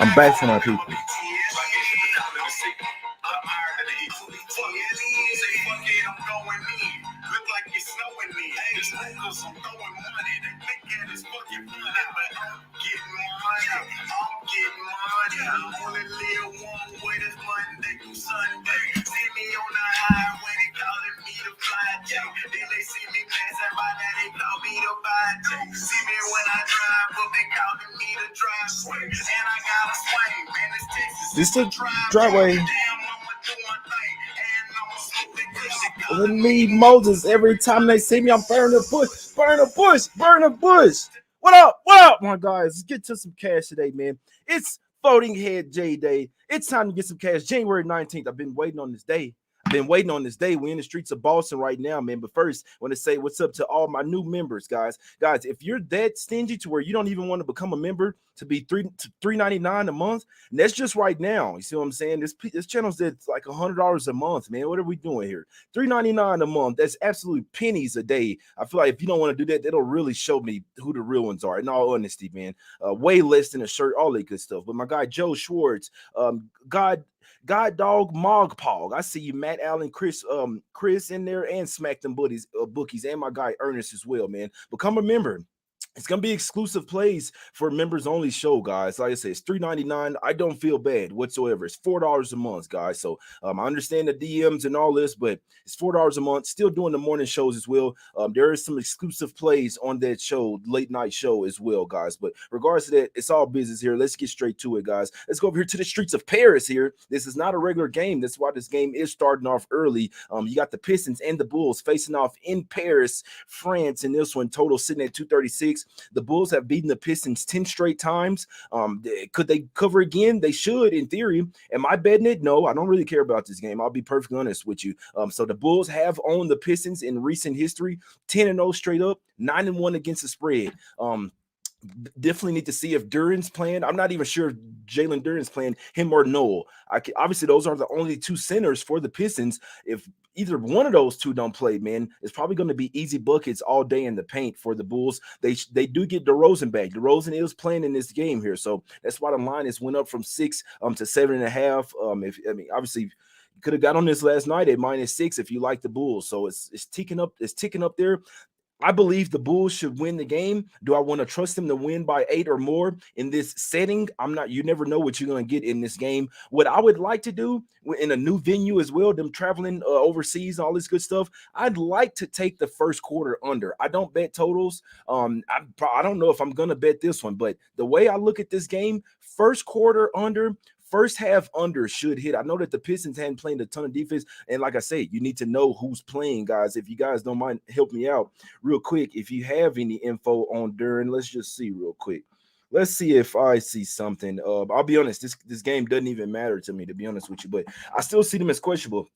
I'm back for my people. This the driveway. Me Moses. Every time they see me, I'm burning the bush, burn the bush, burn the bush. What up? What up, my guys? Let's get to some cash today, man. It's Voting Head J Day. It's time to get some cash. January 19th. I've been waiting on this day. We're in the streets of Boston right now, man. But first, I want to say what's up to all my new members, guys. Guys, if you're that stingy to where you don't even want to become a member to be $3.99 a month, and that's just right now. You see what I'm saying? This channel's at like $100 a month, man. What are we doing here? $3.99 a month. That's absolutely pennies a day. I feel like if you don't want to do that, that'll really show me who the real ones are. In all honesty, man, way less than a shirt, all that good stuff. But my guy Joe Schwartz, God Dog Mogpog. I see you, Matt Allen, Chris in there, and Smack Them Bookies, and my guy Ernest as well, man. Become a member. It's gonna be exclusive plays for members only show, guys. Like I said, it's $3.99. I don't feel bad whatsoever. It's $4 a month, guys. So I understand the DMs and all this, but it's $4 a month. Still doing the morning shows as well. There is some exclusive plays on that show, late night show as well, guys. But regards to that, it's all business here. Let's get straight to it, guys. Let's go over here to the streets of Paris here. This is not a regular game. That's why this game is starting off early. You got the Pistons and the Bulls facing off in Paris, France, in this one. Total sitting at 236. The Bulls have beaten the Pistons 10 straight times. Could they cover again? They should, in theory. Am I betting it? No, I don't really care about this game. I'll be perfectly honest with you. So the Bulls have owned the Pistons in recent history, 10-0 straight up, 9-1 against the spread. Definitely need to see if Duren's playing. I'm not even sure if Jalen Duren's playing, him or Noel. Obviously, those are the only two centers for the Pistons. If either one of those two don't play, man, it's probably going to be easy buckets all day in the paint for the Bulls. They do get DeRozan back. DeRozan is playing in this game here, so that's why the line has went up from 6 to 7.5. Obviously, you could have got on this last night at -6 if you like the Bulls. So it's ticking up. It's ticking up there. I believe the Bulls should win the game. Do I want to trust them to win by 8 or more in this setting? I'm not. You never know what you're going to get in this game. What I would like to do in a new venue as well, them traveling overseas, all this good stuff, I'd like to take the first quarter under. I don't bet totals. I don't know if I'm going to bet this one, but the way I look at this game, first quarter under, first half under should hit. I know that the Pistons hadn't played a ton of defense, and like I say, you need to know who's playing, guys. If you guys don't mind, help me out real quick. If you have any info on Duren, let's just see real quick. Let's see if I see something. I'll be honest, this game doesn't even matter to me, to be honest with you, but I still see them as questionable.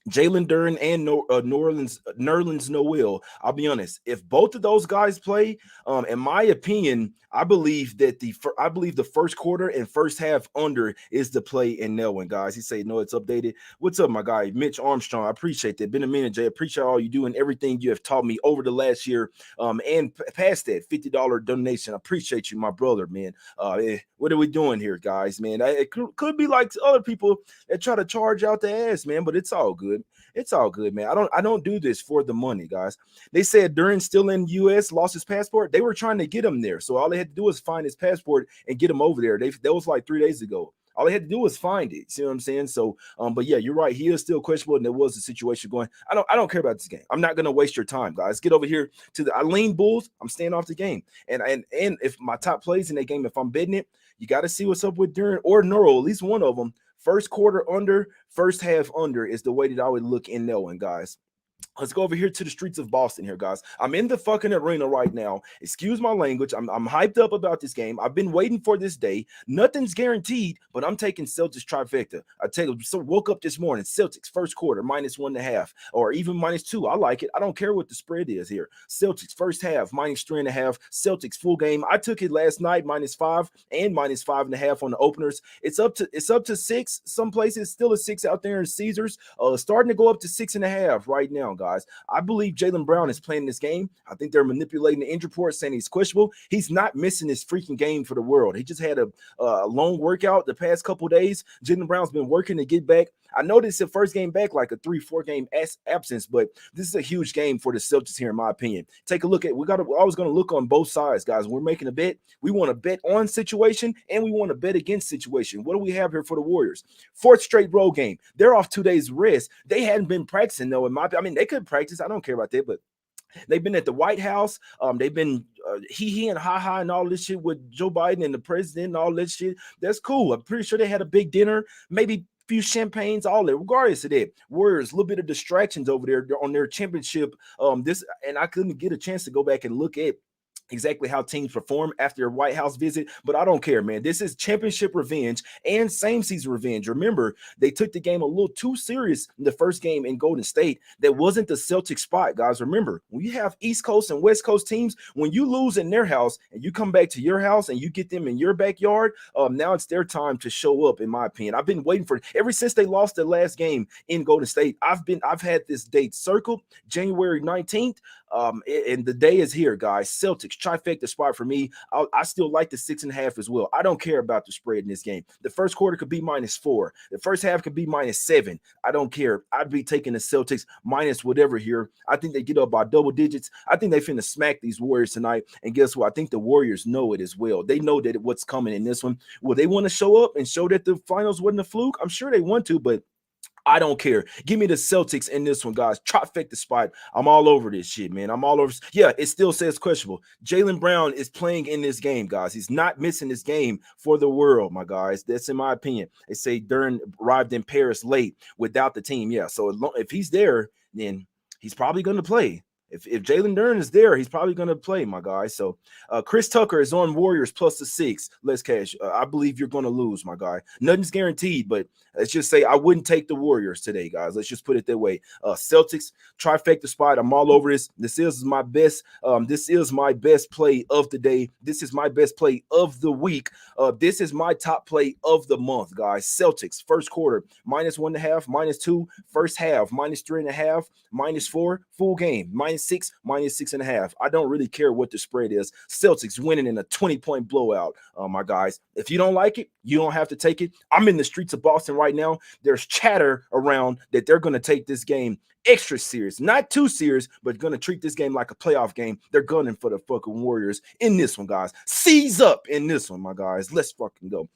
Jalen Duren and Nerlens Noel. I'll be honest. If both of those guys play, in my opinion, I believe the first quarter and first half under is the play in that one, guys. He say no, it's updated. What's up, my guy, Mitch Armstrong? I appreciate that. Been a minute, Jay. Appreciate all you do and everything you have taught me over the last year. And past that $50 donation. I appreciate you, my brother, man. What are we doing here, guys, man? It could be like other people that try to charge out the ass, man, but it's all good. It's all good, man. I don't do this for the money, guys. They said Duren's still in U.S., lost his passport. They were trying to get him there. So all they had to do was find his passport and get him over there. That was like 3 days ago. All they had to do was find it. See what I'm saying? So, but yeah, you're right. He is still questionable, and there was a situation going. I don't care about this game. I'm not gonna waste your time, guys. Get over here to the lean Bulls. I'm staying off the game. And if my top plays in that game, if I'm betting it, you got to see what's up with Duren or Neural, at least one of them. First quarter under, first half under is the way that I would look in that one, guys. Let's go over here to the streets of Boston here, guys. I'm in the fucking arena right now. Excuse my language. I'm hyped up about this game. I've been waiting for this day. Nothing's guaranteed, but I'm taking Celtics trifecta. Woke up this morning, Celtics first quarter, -1.5, or even -2. I like it. I don't care what the spread is here. Celtics first half, -3.5. Celtics full game. I took it last night, -5 and -5.5 on the openers. It's up to 6. Some places still a 6 out there in Caesars. Starting to go up to 6.5 right now. down, guys. I believe Jaylen Brown is playing this game. I think they're manipulating the injury report, saying he's questionable. He's not missing this freaking game for the world. He just had a long workout the past couple days. Jaylen Brown's been working to get back. I know this is the first game back, like a 3-4 game absence, but this is a huge game for the Celtics here, in my opinion. Take a look at we're always going to look on both sides, guys. We're making a bet. We want to bet on situation and we want to bet against situation. What do we have here for the Warriors? Fourth straight road game. They're off 2 days rest. They hadn't been practicing though. I mean, they could practice. I don't care about that, but they've been at the White House. They've been he and ha and all this shit with Joe Biden and the president and all this shit. That's cool. I'm pretty sure they had a big dinner, maybe few champagnes, all that. Regardless of that, Warriors, a little bit of distractions over there on their championship. And I couldn't get a chance to go back and look at exactly how teams perform after a White House visit, but I don't care, man. This is championship revenge and same season revenge. Remember, they took the game a little too serious in the first game in Golden State. That wasn't the Celtics spot, guys. Remember, when you have East Coast and West Coast teams, when you lose in their house and you come back to your house and you get them in your backyard, now it's their time to show up, in my opinion. I've been waiting for it ever since they lost their last game in Golden State. I've had this date circled, January 19th. And the day is here, guys. Celtics trifecta spot for me. I still like the 6.5 as well. I don't care about the spread in this game. The first quarter could be -4. The first half could be -7. I don't care. I'd be taking the Celtics minus whatever here. I think they get up by double digits. I think they finna smack these Warriors tonight. And guess what? I think the Warriors know it as well. They know that what's coming in this one. Will they want to show up and show that the finals wasn't a fluke? I'm sure they want to, but I don't care. Give me the Celtics in this one, guys. Trifecta spot. I'm all over this shit, man. I'm all over. Yeah, it still says questionable. Jaylen Brown is playing in this game, guys. He's not missing this game for the world, my guys. That's in my opinion. They say Dern arrived in Paris late without the team. Yeah, so if he's there, then he's probably going to play. If Jalen Duren is there, he's probably going to play, my guy. So Chris Tucker is on Warriors plus the 6. Let's cash. I believe you're going to lose, my guy. Nothing's guaranteed, but let's just say I wouldn't take the Warriors today, guys. Let's just put it that way. Celtics trifecta spot. I'm all over this. This is my best. This is my best play of the day. This is my best play of the week. This is my top play of the month, guys. Celtics first quarter -1.5, -2. First half -3.5, -4. Full game -6, -6.5. I don't really care what the spread is. Celtics winning in a 20-point blowout, my guys. If you don't like it, you don't have to take it. I'm in the streets of Boston right now. There's chatter around that they're going to take this game extra serious, not too serious, but going to treat this game like a playoff game. They're gunning for the fucking Warriors in this one, guys. Seize up in this one, my guys. Let's fucking go.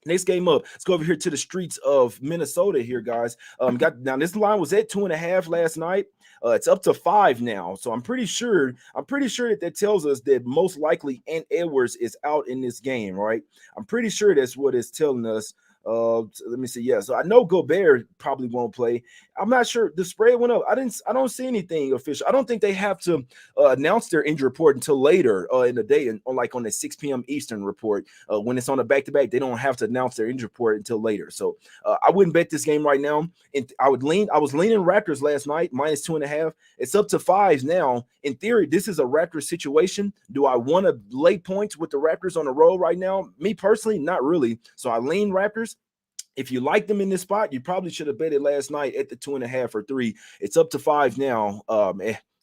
Next game up. Let's go over here to the streets of Minnesota here, guys. Now this line was at 2.5 last night. It's up to 5 now. So I'm pretty sure that tells us that most likely Ant Edwards is out in this game, right? I'm pretty sure that's what it's telling us. Let me see. Yeah, so I know Gobert probably won't play. I'm not sure. The spread went up. I don't see anything official. I don't think they have to announce their injury report until later in the day, and on the 6 p.m. Eastern report. When it's on a back-to-back, they don't have to announce their injury report until later. So I wouldn't bet this game right now. And I was leaning Raptors last night, -2.5. It's up to 5 now. In theory, this is a Raptors situation. Do I want to lay points with the Raptors on the road right now? Me personally, not really. So I lean Raptors. If you like them in this spot, you probably should have bet it last night at the 2.5 or 3. It's up to 5 now.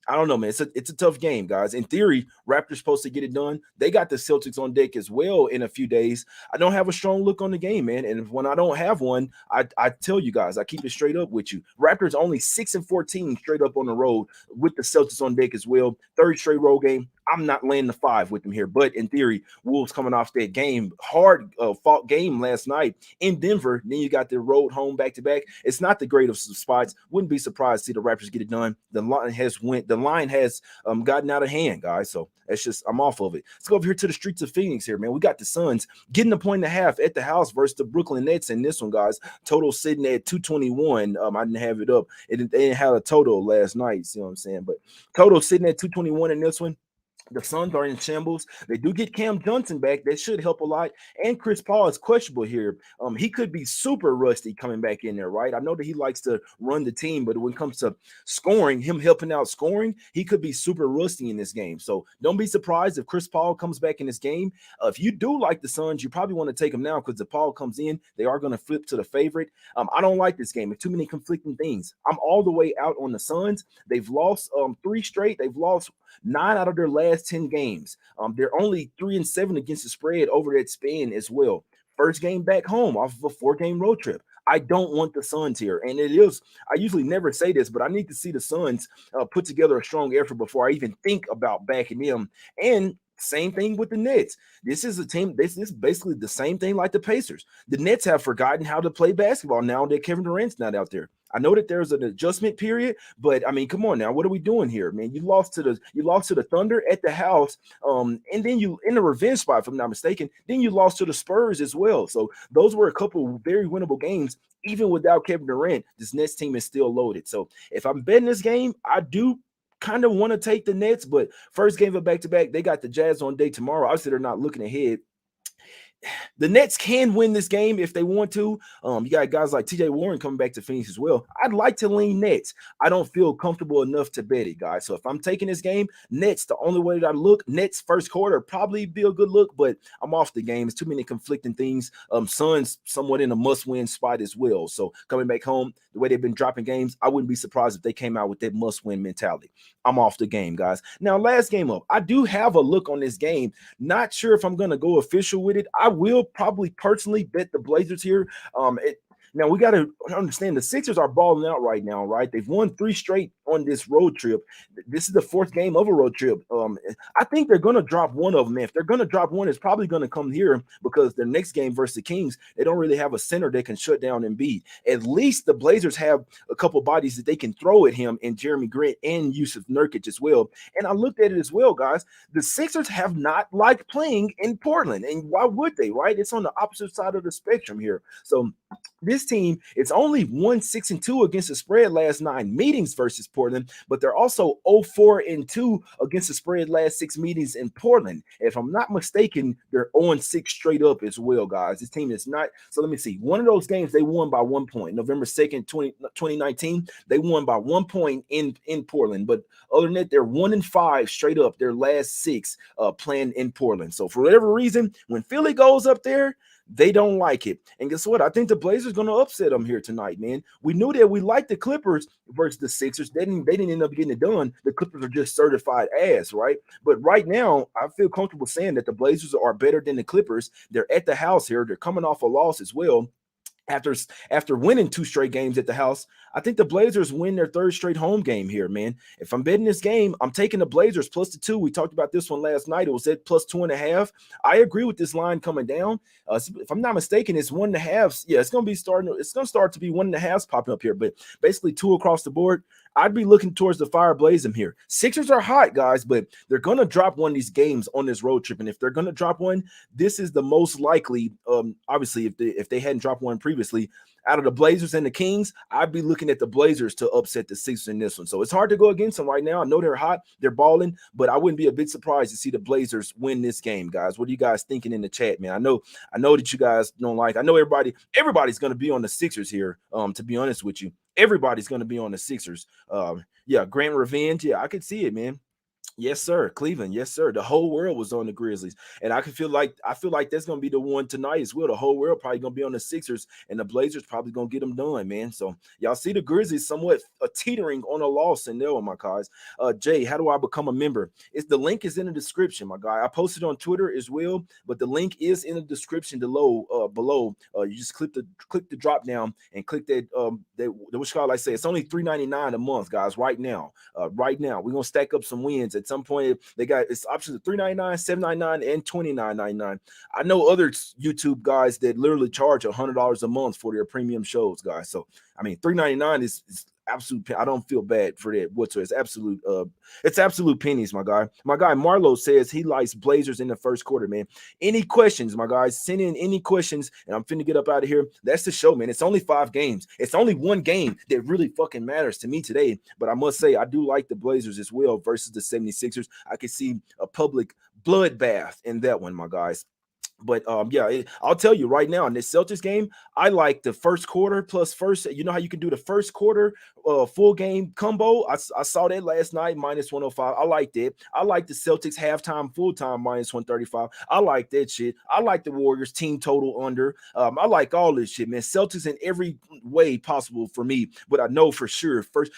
I don't know, man. It's a tough game, guys. In theory, Raptors supposed to get it done. They got the Celtics on deck as well in a few days. I don't have a strong look on the game, man. And when I don't have one, I tell you guys, I keep it straight up with you. Raptors only 6-14 straight up on the road with the Celtics on deck as well. Third straight road game. I'm not laying the 5 with them here. But in theory, Wolves coming off that game, hard fought game last night in Denver. Then you got the road home back-to-back. It's not the greatest of spots. Wouldn't be surprised to see the Raptors get it done. The line has gotten out of hand, guys. So that's just, I'm off of it. Let's go over here to the streets of Phoenix here, man. We got the Suns getting a 1.5 at the house versus the Brooklyn Nets in this one, guys. Total sitting at 221. I didn't have it up. They didn't have a total last night. See what I'm saying? But total sitting at 221 in this one. The Suns are in shambles. They do get Cam Johnson back. That should help a lot. And Chris Paul is questionable here. He could be super rusty coming back in there, right? I know that he likes to run the team, but when it comes to scoring, him helping out scoring, he could be super rusty in this game. So don't be surprised if Chris Paul comes back in this game. If you do like the Suns, you probably want to take them now because if Paul comes in, they are going to flip to the favorite. I don't like this game. It's too many conflicting things. I'm all the way out on the Suns. They've lost 3 straight. They've lost 9 out of their last 10 games. They're only 3-7 against the spread over that span as well. First game back home off of a 4-game road trip. I don't want the Suns here. And it is, I usually never say this, but I need to see the Suns put together a strong effort before I even think about backing them. And same thing with the Nets. This is a team, this is basically the same thing like the Pacers. The Nets have forgotten how to play basketball now that Kevin Durant's not out there. I know that there's an adjustment period, but I mean, come on now, what are we doing here, man? You lost to the Thunder at the house, and then you in the revenge spot, if I'm not mistaken. Then you lost to the Spurs as well. So those were a couple very winnable games. Even without Kevin Durant, this Nets team is still loaded. So if I'm betting this game, I do kind of want to take the Nets, but first game of back-to-back, they got the Jazz on day tomorrow. Obviously, they're not looking ahead. The Nets can win this game if they want to. You got guys like TJ Warren coming back to Phoenix as well. I'd like to lean Nets. I don't feel comfortable enough to bet it, guys. So if I'm taking this game, Nets, the only way that I look, Nets first quarter probably be a good look, but I'm off the game. It's too many conflicting things. Suns somewhat in a must-win spot as well. So coming back home, the way they've been dropping games, I wouldn't be surprised if they came out with that must-win mentality. I'm off the game, guys. Now, last game up, I do have a look on this game. Not sure if I'm going to go official with it. I will probably personally bet the Blazers here. Now we got to understand the Sixers are balling out right now, right? They've won 3 straight on this road trip. This is the 4th game of a road trip. I think they're going to drop one of them. If they're going to drop one, it's probably going to come here because their next game versus the Kings, they don't really have a center that can shut down Embiid. At least the Blazers have a couple bodies that they can throw at him and Jeremy Grant and Yusuf Nurkic as well. And I looked at it as well, guys. The Sixers have not liked playing in Portland. And why would they, right? It's on the opposite side of the spectrum here. So this team, it's only 1-6-2 against the spread last 9 meetings versus Portland, but they're also 0-4-2 against the spread last 6 meetings in Portland. If I'm not mistaken, they're 0-6 straight up as well, guys. This team is not. So let me see. One of those games, they won by 1 point. November 2nd, 2019, they won by 1 point in Portland. But other than that, they're 1-5 straight up their last 6 playing in Portland. So for whatever reason, when Philly goes up there, they don't like it. And guess what? I think the Blazers going to upset them here tonight, man. We knew that we liked the Clippers versus the Sixers. They didn't end up getting it done. The Clippers are just certified ass, right? But right now, I feel comfortable saying that the Blazers are better than the Clippers. They're at the house here. They're coming off a loss as well. After winning 2 straight games at the house, I think the Blazers win their 3rd straight home game here, man. If I'm betting this game, I'm taking the Blazers plus the 2. We talked about this one last night. It was at plus 2.5. I agree with this line coming down. If I'm not mistaken, it's 1.5. Yeah, it's going to start to be 1.5 popping up here, but basically 2 across the board. I'd be looking towards the fire blazing here. Sixers are hot, guys, but they're going to drop one of these games on this road trip. And if they're going to drop one, this is the most likely, obviously, if they hadn't dropped one previously, out of the Blazers and the Kings, I'd be looking at the Blazers to upset the Sixers in this one. So it's hard to go against them right now. I know they're hot, they're balling, but I wouldn't be a bit surprised to see the Blazers win this game, guys. What are you guys thinking in the chat, man? I know that you guys don't like. I know everybody's going to be on the Sixers here. To be honest with you, everybody's going to be on the Sixers. Yeah, Grant Revenge. Yeah, I could see it, man. Yes, sir. Cleveland. Yes, sir. The whole world was on the Grizzlies. And I feel like that's going to be the one tonight as well. The whole world probably going to be on the Sixers, and the Blazers probably going to get them done, man. So y'all see the Grizzlies somewhat teetering on a loss in there, my guys. Jay, how do I become a member? The link is in the description, my guy. I posted on Twitter as well, but the link is in the description below. You just click the drop down and click that what you like say. It's only $3.99 a month, guys, right now. Right now. We're going to stack up some wins. At some point, they got it's options of $3.99, $7.99, and $29.99. I know other YouTube guys that literally charge $100 a month for their premium shows, guys. So I mean, $3.99 is absolute. I don't feel bad for that whatsoever. It's absolute pennies, my guy. My guy Marlo says he likes Blazers in the first quarter, man. Any questions, my guys? Send in any questions, and I'm finna get up out of here. That's the show, man. It's only 5 games. It's only one game that really fucking matters to me today. But I must say, I do like the Blazers as well versus the 76ers. I can see a public bloodbath in that one, my guys. But yeah, I'll tell you right now in this Celtics game, I like the first quarter plus first. You know how you can do the first quarter full game combo? I saw that last night, minus 105. I liked it. I like the Celtics halftime, full time, minus 135. I like that shit. I like the Warriors team total under. I like all this shit, man. Celtics in every way possible for me. But I know for sure, first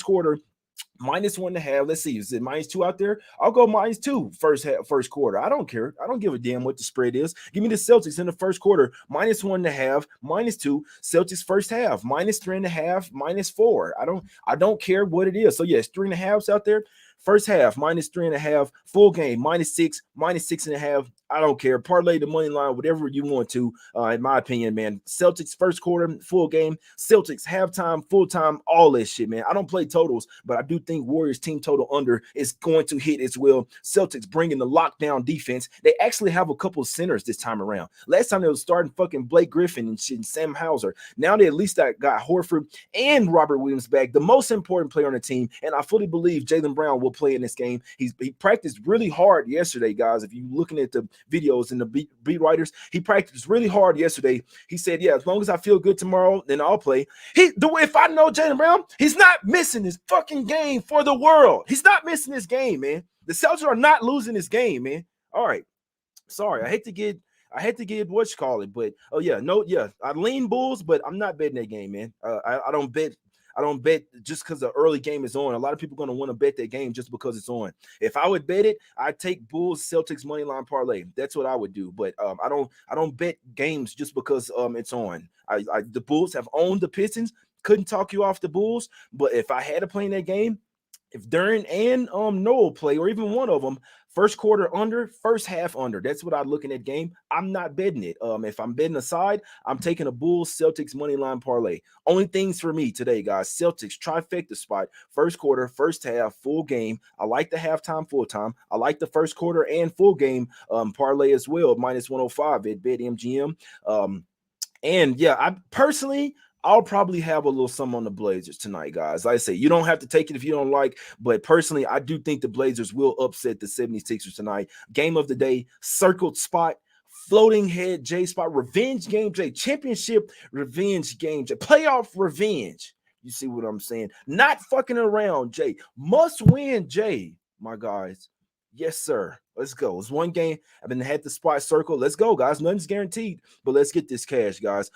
quarter, -1.5. Let's see, is it -2 out there? I'll go -2 first quarter. I don't care. I don't give a damn what the spread is. Give me the Celtics in the first quarter, -1.5, -2. Celtics first half, -3.5, -4. I don't care what it is. So yes, 3.5s out there. First half, -3.5, full game, -6, -6.5. I don't care. Parlay the money line, whatever you want to, in my opinion, man. Celtics first quarter, full game. Celtics halftime, full time, all that shit, man. I don't play totals, but I do think Warriors team total under is going to hit as well. Celtics bringing the lockdown defense. They actually have a couple of centers this time around. Last time they was starting fucking Blake Griffin and shit and Sam Hauser. Now they at least got Horford and Robert Williams back, the most important player on the team. And I fully believe Jaylen Brown will play in this game. He practiced really hard yesterday, guys. If you're looking at the videos and the beat writers, he practiced really hard yesterday. He said, yeah, as long as I feel good tomorrow, then I'll play. If I know Jaylen Brown, he's not missing this fucking game for the world. He's not missing this game, man. The Celtics are not losing this game, man. All right. Sorry, I hate to get what you call it, but oh yeah, no, yeah, I lean Bulls, but I'm not betting that game, man. I don't bet. I don't bet just because the early game is on. A lot of people are going to want to bet that game just because it's on. If I would bet it, I'd take Bulls Celtics money line parlay. That's what I would do. But I don't bet games just because it's on. The Bulls have owned the Pistons. Couldn't talk you off the Bulls. But if I had to play in that game, if Duran and Noel play, or even one of them, first quarter under, first half under. That's what I look in that game. I'm not betting it. If I'm betting aside, I'm taking a Bulls Celtics money line parlay. Only things for me today, guys. Celtics trifecta spot. First quarter, first half, full game. I like the halftime, full time. I like the first quarter and full game parlay as well. -105 at BetMGM. And yeah, I personally, I'll probably have a little something on the Blazers tonight, guys. Like I say, you don't have to take it if you don't like, but personally, I do think the Blazers will upset the 76ers tonight. Game of the day, circled spot, floating head J spot, revenge game J, championship revenge game J, playoff revenge. You see what I'm saying? Not fucking around, J. Must win, J, my guys. Yes, sir. Let's go. It's one game. I've been had the spot circle. Let's go, guys. Nothing's guaranteed, but let's get this cash, guys.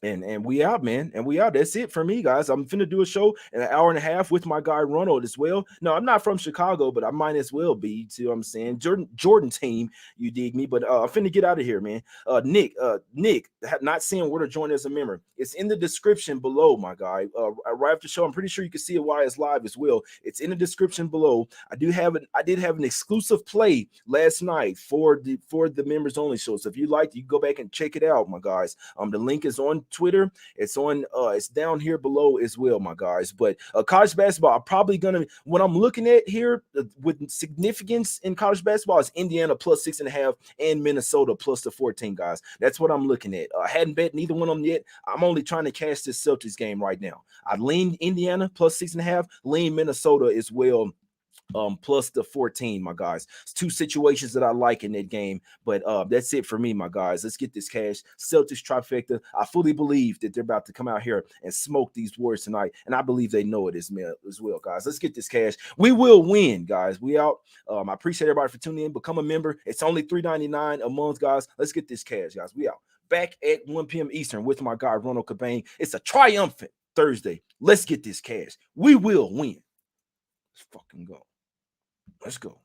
And we out, man. And we out. That's it for me, guys. I'm finna do a show in an hour and a half with my guy Ronald as well. No, I'm not from Chicago, but I might as well be. See what I'm saying? Jordan team, you dig me? But I'm finna get out of here, man. Nick, not seeing where to join as a member. It's in the description below, my guy. Right after the show, I'm pretty sure you can see it while it's live as well. It's in the description below. I did have an exclusive play last night for the members only show. So if you like, you can go back and check it out, my guys. The link is on Twitter. It's on it's down here below as well, my guys. But college basketball, I'm probably gonna, what I'm looking at here with significance in college basketball is Indiana +6.5 and Minnesota +14, guys. That's what I'm looking at. I hadn't bet neither one of them yet. I'm only trying to cash this Celtics game right now. I lean Indiana +6.5, lean Minnesota as well. Plus the 14, my guys. It's two situations that I like in that game, but that's it for me, my guys. Let's get this cash. Celtics trifecta. I fully believe that they're about to come out here and smoke these Warriors tonight, and I believe they know it as well, guys. Let's get this cash. We will win, guys. We out. I appreciate everybody for tuning in. Become a member. It's only $3.99 a month, guys. Let's get this cash, guys. We out. Back at 1 p.m. Eastern with my guy Ronald Cobain. It's a triumphant Thursday. Let's get this cash. We will win. Let's fucking go. Let's go.